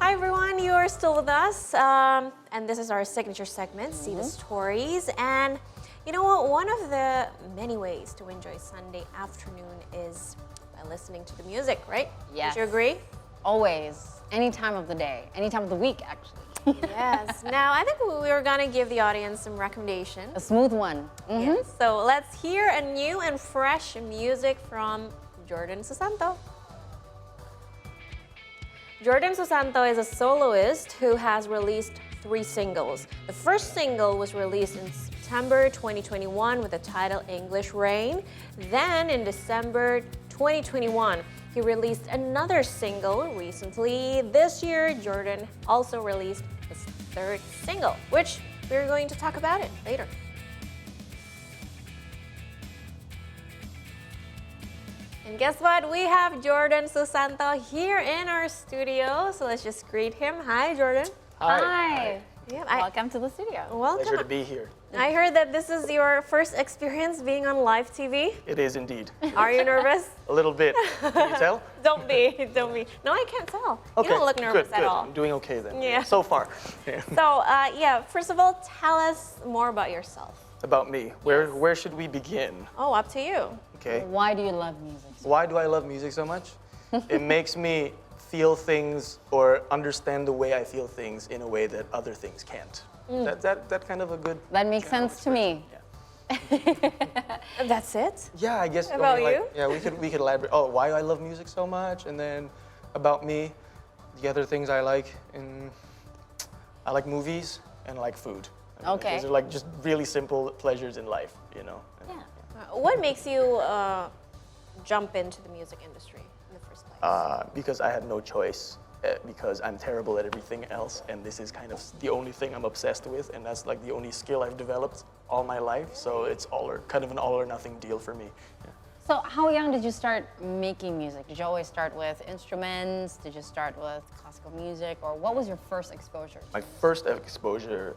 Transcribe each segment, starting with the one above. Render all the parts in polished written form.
Hi everyone, you are still with us, and this is our signature segment, See the Stories. And you know what? One of the many ways to enjoy Sunday afternoon is by listening to the music, right? Yes. Would you agree? Always. Any time of the day. Any time of the week, actually. Yes. Now, I think we were gonna give the audience some recommendations. A smooth one. Yes. So let's hear a new and fresh music from Jordan Susanto. Jordan Susanto is a soloist who has released 3 singles. The first single was released in September 2021 with the title English Rain. Then in December 2021, he released another single recently. This year, Jordan also released his 3rd single, which we're going to talk about it later. And guess what? We have Jordan Susanto here in our studio. So let's just greet him. Hi, Jordan. Hi. Yeah, Welcome to the studio. welcome. Pleasure to be here. I heard that this is your first experience being on live TV. It is indeed. Are you nervous? A little bit. Can you tell? Don't be. No, I can't tell. Okay. You don't look nervous good, at good. all. I'm doing okay then. Yeah. So far. Yeah. So, first of all, tell us more about yourself. About me. Where should we begin? Oh, up to you. Okay. Why do you love music? Why do I love music so much? It makes me feel things or understand the way I feel things in a way that other things can't. That kind of a good. That makes sense to me. That's it? Yeah, I guess. About you? Yeah, we could elaborate. Oh, why I love music so much, and then about me, the other things I like. I like movies and I like food. I mean, Okay. Those are like just really simple pleasures in life, you know. Yeah. What makes you jump into the music industry in the first place? Because I had no choice. Because I'm terrible at everything else, and this is kind of the only thing I'm obsessed with, and that's like the only skill I've developed all my life. So it's kind of an all or nothing deal for me. Yeah. So how young did you start making music? Did you always start with instruments? Did you start with classical music? Or what was your first exposure? My first exposure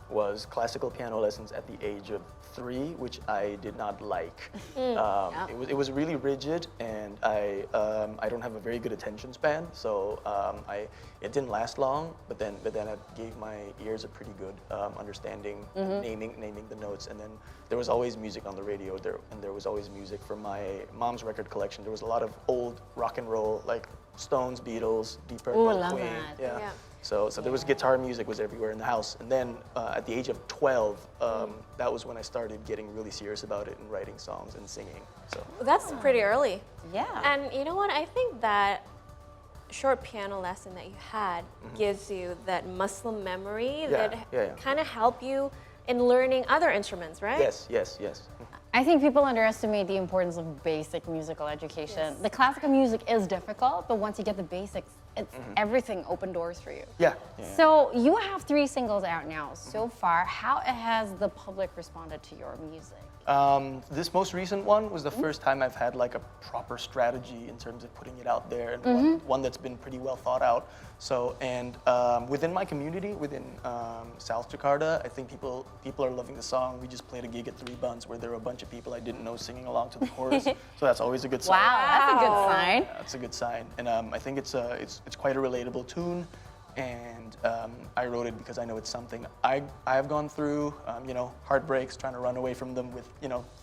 was classical piano lessons at the age of 3, which I did not like. It was really rigid, and I don't have a very good attention span, so it didn't last long. But then it gave my ears a pretty good understanding, naming the notes, and then there was always music on the radio. There was always music from my mom's record collection. There was a lot of old rock and roll, like Stones, Beatles, Deep Purple, Ooh, love Queen. that. Yeah. So there was guitar music was everywhere in the house. And then at the age of 12, that was when I started getting really serious about it and writing songs and singing. So That's pretty early. Yeah. And you know what? I think that short piano lesson that you had gives you that muscle memory that kind of help you in learning other instruments, right? yes. I think people underestimate the importance of basic musical education. Yes. The classical music is difficult, but once you get the basics, it's everything open doors for you. Yeah. So you have 3 singles out now so far. How has the public responded to your music? This most recent one was the first time I've had like a proper strategy in terms of putting it out there, and one that's been pretty well thought out. So, and within my community, within South Jakarta, I think people are loving the song. We just played a gig at 3 Buns where there were a bunch of people I didn't know singing along to the chorus. So that's always a good sign. Wow, that's a good sign. Yeah, that's a good sign, and I think it's quite a relatable tune. And I wrote it because I know it's something I've gone through, heartbreaks, trying to run away from them with,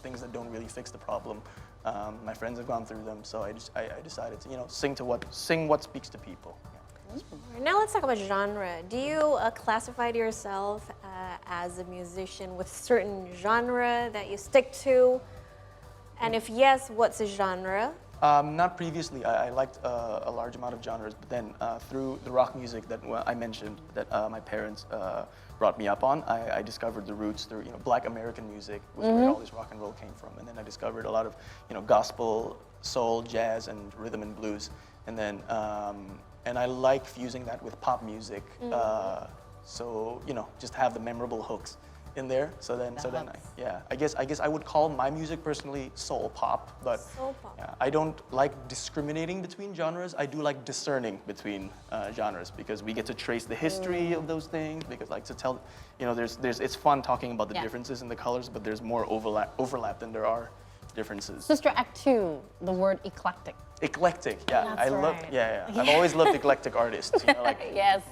things that don't really fix the problem. My friends have gone through them, so I decided to, sing what speaks to people. Yeah. Now let's talk about genre. Do you classify yourself as a musician with certain genre that you stick to? And if yes, what's a genre? Not previously. I liked a large amount of genres, but then through the rock music that I mentioned, that my parents brought me up on, I discovered the roots through Black American music, was where all this rock and roll came from, and then I discovered a lot of gospel, soul, jazz, and rhythm and blues, and then and I like fusing that with pop music, so just have the memorable hooks in there. So then I guess I would call my music personally soul pop, but Soul pop. yeah, I don't like discriminating between genres. I do like discerning between genres, because we get to trace the history of those things, because like to tell, it's fun talking about the differences in the colors, but there's more overlap than there are differences. Sister Act 2, the word eclectic. Eclectic, yeah. That's I love, right. I've always loved eclectic artists. You know, like, Yes.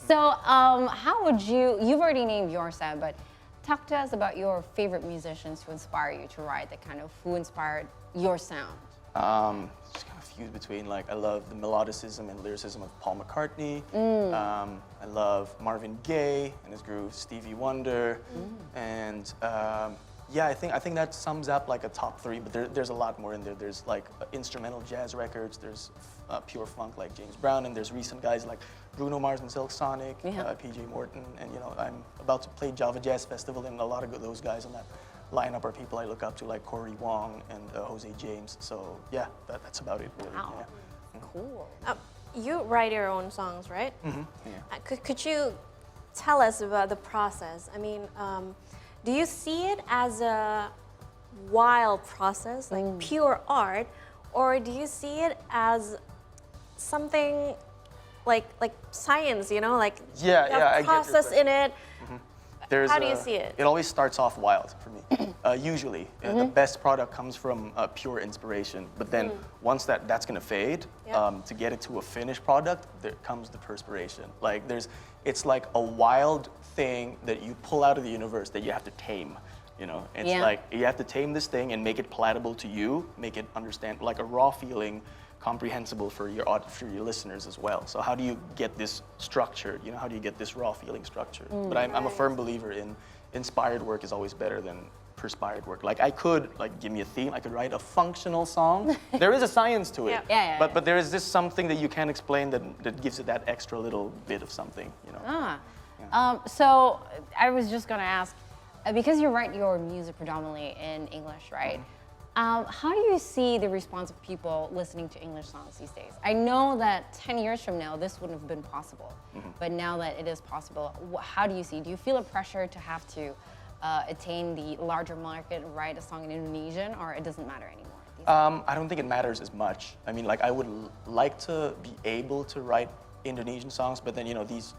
So how would you've already named your sound, but talk to us about your favorite musicians who inspire you to write, that kind of who inspired your sound. just kind of fuse between, like, I love the melodicism and lyricism of Paul McCartney. I love Marvin Gaye and his groove, Stevie Wonder, and yeah, I think that sums up like a top 3. But there's a lot more in there. There's like instrumental jazz records. There's pure funk like James Brown, and there's recent guys like Bruno Mars and Silk Sonic, PJ Morton, and you know, I'm about to play Java Jazz Festival, and a lot of those guys on that lineup are people I look up to, like Corey Wong and Jose James. So yeah, that's about it really. Wow. Yeah. Cool. You write your own songs, right? Yeah. Could you tell us about the process? I mean, do you see it as a wild process, like pure art, or do you see it as something like science? You know, like Yeah, you have yeah, I get your process in it. How do you see it? It always starts off wild for me. Usually, the best product comes from pure inspiration. But then once that's gonna fade, to get it to a finished product, there comes the perspiration. Like it's like a wild thing that you pull out of the universe that you have to tame. You know, it's like you have to tame this thing and make it palatable to you, make it understand, like a raw feeling, comprehensible for your listeners as well. So how do you get this structured? You know, how do you get this raw feeling structured? But I'm a firm believer in inspired work is always better than perspired work. Like I could, like, give me a theme, I could write a functional song. There is a science to it. But there is this something that you can't explain that gives it that extra little bit of something, you know. So I was just gonna ask, because you write your music predominantly in English, right? How do you see the response of people listening to English songs these days? I know that 10 years from now, this wouldn't have been possible. But now that it is possible, how do you see? Do you feel a pressure to have to attain the larger market, write a song in Indonesian, or it doesn't matter anymore? I don't think it matters as much. I mean, like, I would like to be able to write Indonesian songs, but then, you know, these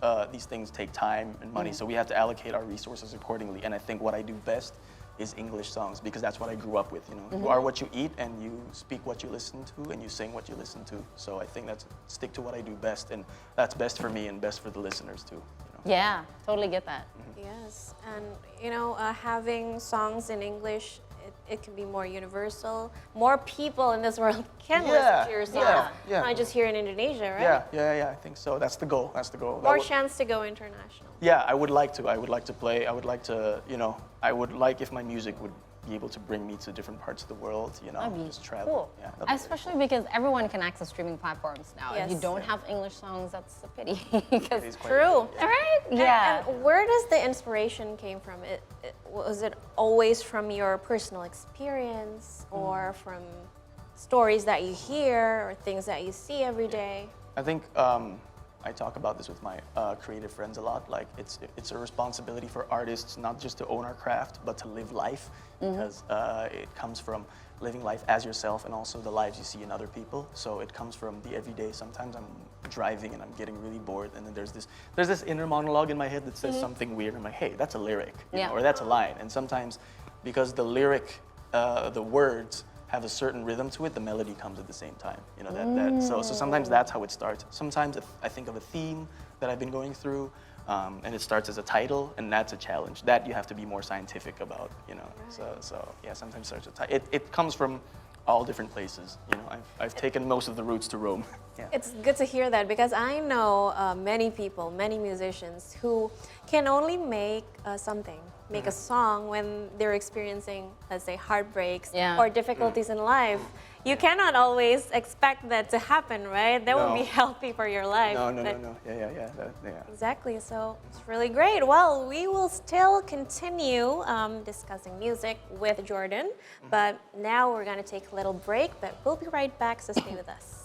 things take time and money, so we have to allocate our resources accordingly. And I think what I do best is English songs, because that's what I grew up with, you know. You are what you eat, and you speak what you listen to, and you sing what you listen to. So I think stick to what I do best, and that's best for me and best for the listeners too. You know? Yeah, totally get that. Yes, and you know, having songs in English, it can be more universal. More people in this world can listen to your songs, not just here in Indonesia, right? Yeah, I think so. That's the goal. More chance to go international. Yeah, I would like to. I would like to play. I would like to, you know, I would like if my music would be able to bring me to different parts of the world, you know, just travel. Cool. Yeah, that'd be Especially because everyone can access streaming platforms now. If you don't have English songs, that's a pity. Because True. Right? Yeah. And where does the inspiration came from? Was it always from your personal experience, or from stories that you hear, or things that you see every day? I think I talk about this with my creative friends a lot. Like, it's a responsibility for artists not just to own our craft, but to live life, because it comes from living life as yourself, and also the lives you see in other people. So it comes from the everyday. Sometimes I'm driving and I'm getting really bored, and then there's this inner monologue in my head that says something weird. I'm like, hey, that's a lyric, you know, or that's a line. And sometimes, because the lyric, the words have a certain rhythm to it, the melody comes at the same time. You know, so sometimes that's how it starts. Sometimes I think of a theme that I've been going through, and it starts as a title, and that's a challenge. That you have to be more scientific about, you know. So yeah, sometimes it starts with it comes from all different places. You know, I've taken most of the routes to Rome. Yeah. It's good to hear that, because I know many people, many musicians who can only make make a song when they're experiencing, let's say, heartbreaks or difficulties in life. You cannot always expect that to happen, right? That won't be healthy for your life. No. Yeah. Exactly, so it's really great. Well, we will still continue discussing music with Jordan, but now we're gonna take a little break, but we'll be right back, so stay with us.